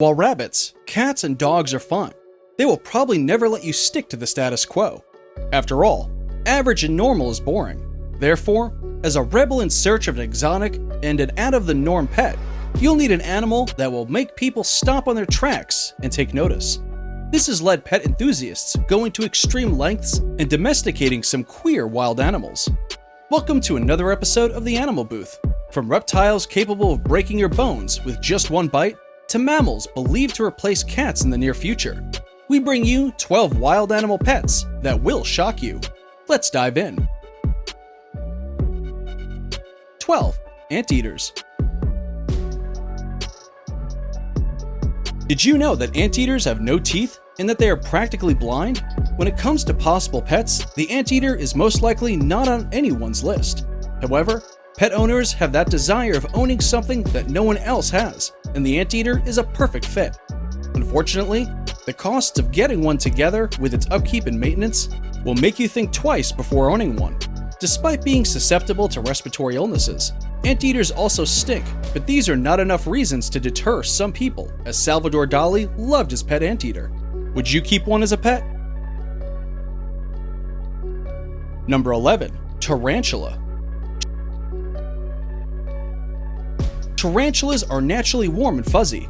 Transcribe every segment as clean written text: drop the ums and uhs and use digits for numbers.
While rabbits, cats, and dogs are fun, they will probably never let you stick to the status quo. After all, average and normal is boring. Therefore, as a rebel in search of an exotic and an out-of-the-norm pet, you'll need an animal that will make people stop on their tracks and take notice. This has led pet enthusiasts going to extreme lengths and domesticating some queer wild animals. Welcome to another episode of the Animal Booth. From reptiles capable of breaking your bones with just one bite, to mammals believed to replace cats in the near future, we bring you 12 wild animal pets that will shock you. Let's dive in. 12. Anteaters. Did you know that anteaters have no teeth and that they are practically blind? When it comes to possible pets, the anteater is most likely not on anyone's list. However, pet owners have that desire of owning something that no one else has, and the anteater is a perfect fit. Unfortunately, the costs of getting one together with its upkeep and maintenance will make you think twice before owning one. Despite being susceptible to respiratory illnesses, anteaters also stink, but these are not enough reasons to deter some people, as Salvador Dali loved his pet anteater. Would you keep one as a pet? Number 11. Tarantula. Tarantulas are naturally warm and fuzzy.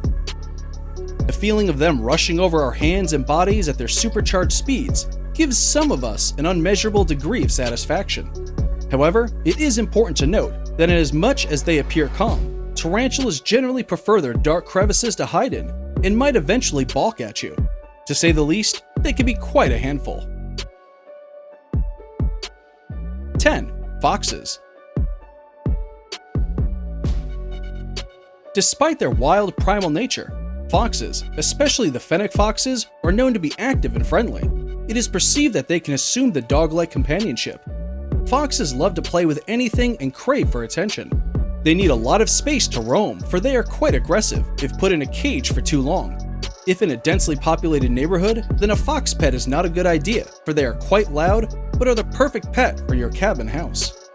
The feeling of them rushing over our hands and bodies at their supercharged speeds gives some of us an unmeasurable degree of satisfaction. However, it is important to note that as much as they appear calm, tarantulas generally prefer their dark crevices to hide in and might eventually balk at you. To say the least, they can be quite a handful. 10. Foxes. Despite their wild primal nature, foxes, especially the fennec foxes, are known to be active and friendly. It is perceived that they can assume the dog-like companionship. Foxes love to play with anything and crave for attention. They need a lot of space to roam, for they are quite aggressive if put in a cage for too long. If in a densely populated neighborhood, then a fox pet is not a good idea, for they are quite loud, but are the perfect pet for your cabin house.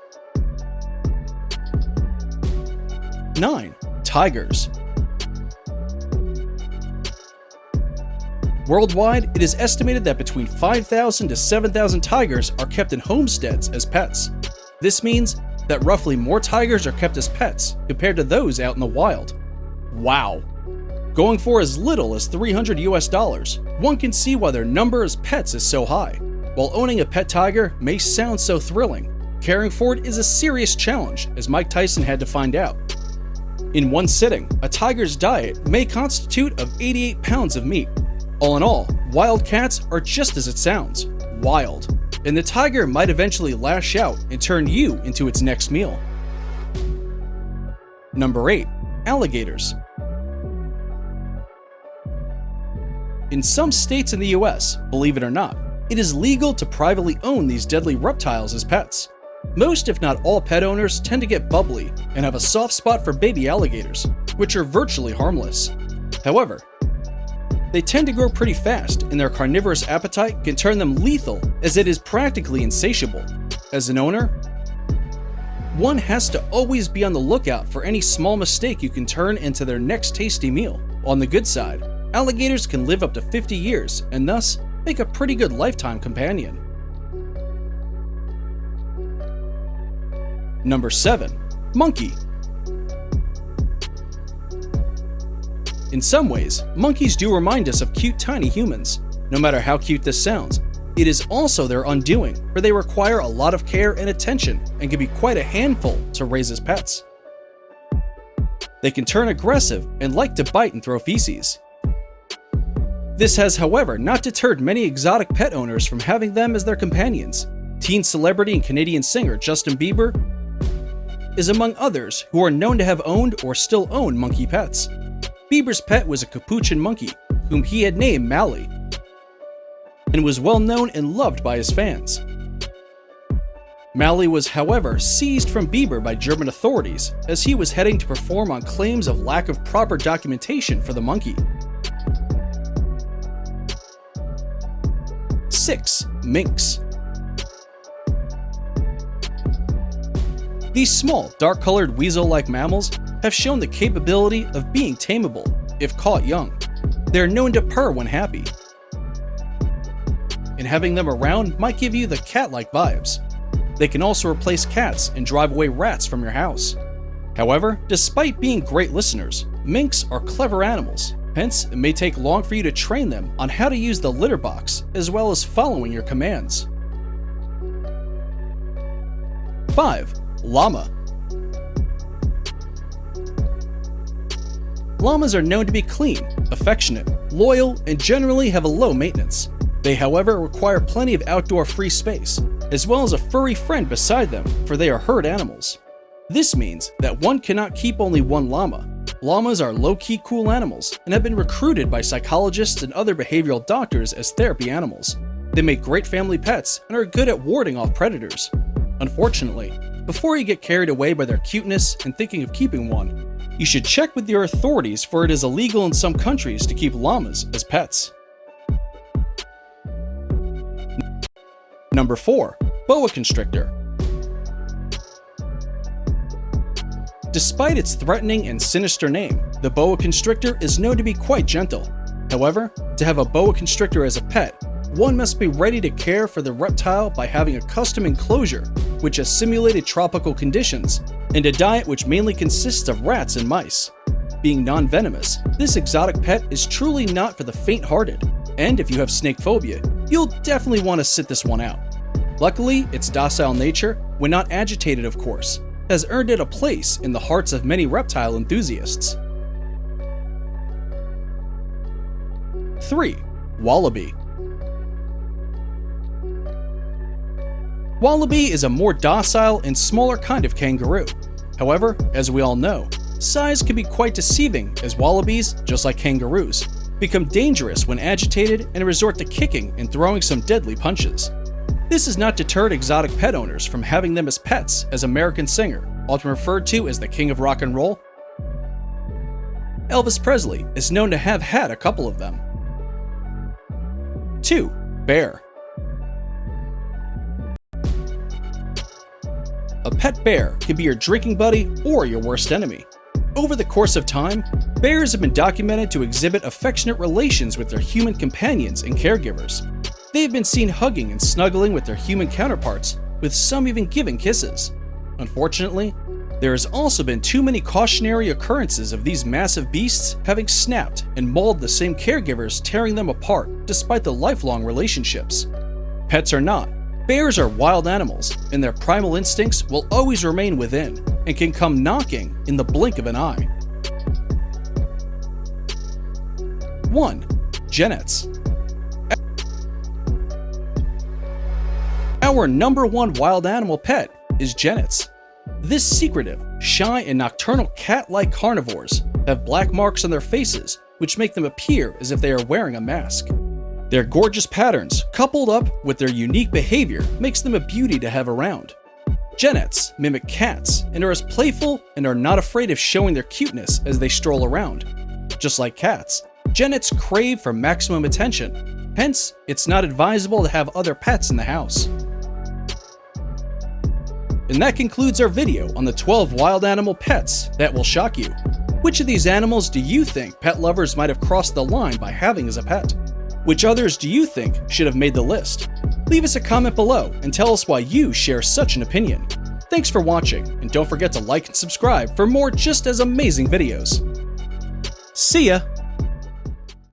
9. Tigers. Worldwide, it is estimated that between 5,000 to 7,000 tigers are kept in homesteads as pets. This means that roughly more tigers are kept as pets compared to those out in the wild. Wow! Going for as little as $300 US, one can see why their number as pets is so high. While owning a pet tiger may sound so thrilling, caring for it is a serious challenge, as Mike Tyson had to find out. In one sitting, a tiger's diet may constitute of 88 pounds of meat. All in all, wild cats are just as it sounds, wild, and the tiger might eventually lash out and turn you into its next meal. Number 8. Alligators. In some states in the US, believe it or not, it is legal to privately own these deadly reptiles as pets. Most, if not all, pet owners tend to get bubbly and have a soft spot for baby alligators, which are virtually harmless. However, they tend to grow pretty fast, and their carnivorous appetite can turn them lethal, as it is practically insatiable. As an owner, one has to always be on the lookout for any small mistake you can turn into their next tasty meal. On the good side, alligators can live up to 50 years and thus make a pretty good lifetime companion. Number 7. Monkey. In some ways, monkeys do remind us of cute tiny humans. No matter how cute this sounds, it is also their undoing, for they require a lot of care and attention and can be quite a handful to raise as pets. They can turn aggressive and like to bite and throw feces. This has, however, not deterred many exotic pet owners from having them as their companions. Teen celebrity and Canadian singer Justin Bieber is among others who are known to have owned or still own monkey pets. Bieber's pet was a capuchin monkey, whom he had named Mally, and was well known and loved by his fans. Mally was, however, seized from Bieber by German authorities as he was heading to perform on claims of lack of proper documentation for the monkey. 6. Minks. These small, dark-colored weasel-like mammals have shown the capability of being tameable if caught young. They are known to purr when happy, and having them around might give you the cat-like vibes. They can also replace cats and drive away rats from your house. However, despite being great listeners, minks are clever animals. Hence, it may take long for you to train them on how to use the litter box, as well as following your commands. 5. Llama. Llamas are known to be clean, affectionate, loyal, and generally have a low maintenance. They, however, require plenty of outdoor free space, as well as a furry friend beside them, for they are herd animals. This means that one cannot keep only one llama. Llamas are low-key cool animals and have been recruited by psychologists and other behavioral doctors as therapy animals. They make great family pets and are good at warding off predators. Unfortunately, before you get carried away by their cuteness and thinking of keeping one, you should check with your authorities, for it is illegal in some countries to keep llamas as pets. Number 4. Boa constrictor. Despite its threatening and sinister name, the boa constrictor is known to be quite gentle. However, to have a boa constrictor as a pet, one must be ready to care for the reptile by having a custom enclosure which has simulated tropical conditions, and a diet which mainly consists of rats and mice. Being non-venomous, this exotic pet is truly not for the faint-hearted, and if you have snake phobia, you'll definitely want to sit this one out. Luckily, its docile nature, when not agitated of course, has earned it a place in the hearts of many reptile enthusiasts. 3. Wallaby. Wallaby is a more docile and smaller kind of kangaroo. However, as we all know, size can be quite deceiving, as wallabies, just like kangaroos, become dangerous when agitated and resort to kicking and throwing some deadly punches. This has not deterred exotic pet owners from having them as pets, as American singer, often referred to as the king of rock and roll, Elvis Presley, is known to have had a couple of them. 2. Bear. A pet bear can be your drinking buddy or your worst enemy. Over the course of time, bears have been documented to exhibit affectionate relations with their human companions and caregivers. They have been seen hugging and snuggling with their human counterparts, with some even giving kisses. Unfortunately, there has also been too many cautionary occurrences of these massive beasts having snapped and mauled the same caregivers, tearing them apart despite the lifelong relationships. Pets or not, bears are wild animals, and their primal instincts will always remain within and can come knocking in the blink of an eye. 1. Genets. Our number one wild animal pet is genets. This secretive, shy, and nocturnal cat-like carnivores have black marks on their faces which make them appear as if they are wearing a mask. Their gorgeous patterns, coupled up with their unique behavior, makes them a beauty to have around. Genets mimic cats and are as playful and are not afraid of showing their cuteness as they stroll around. Just like cats, genets crave for maximum attention. Hence, it's not advisable to have other pets in the house. And that concludes our video on the 12 wild animal pets that will shock you. Which of these animals do you think pet lovers might have crossed the line by having as a pet? Which others do you think should have made the list? Leave us a comment below and tell us why you share such an opinion. Thanks for watching, and don't forget to like and subscribe for more just as amazing videos. See ya!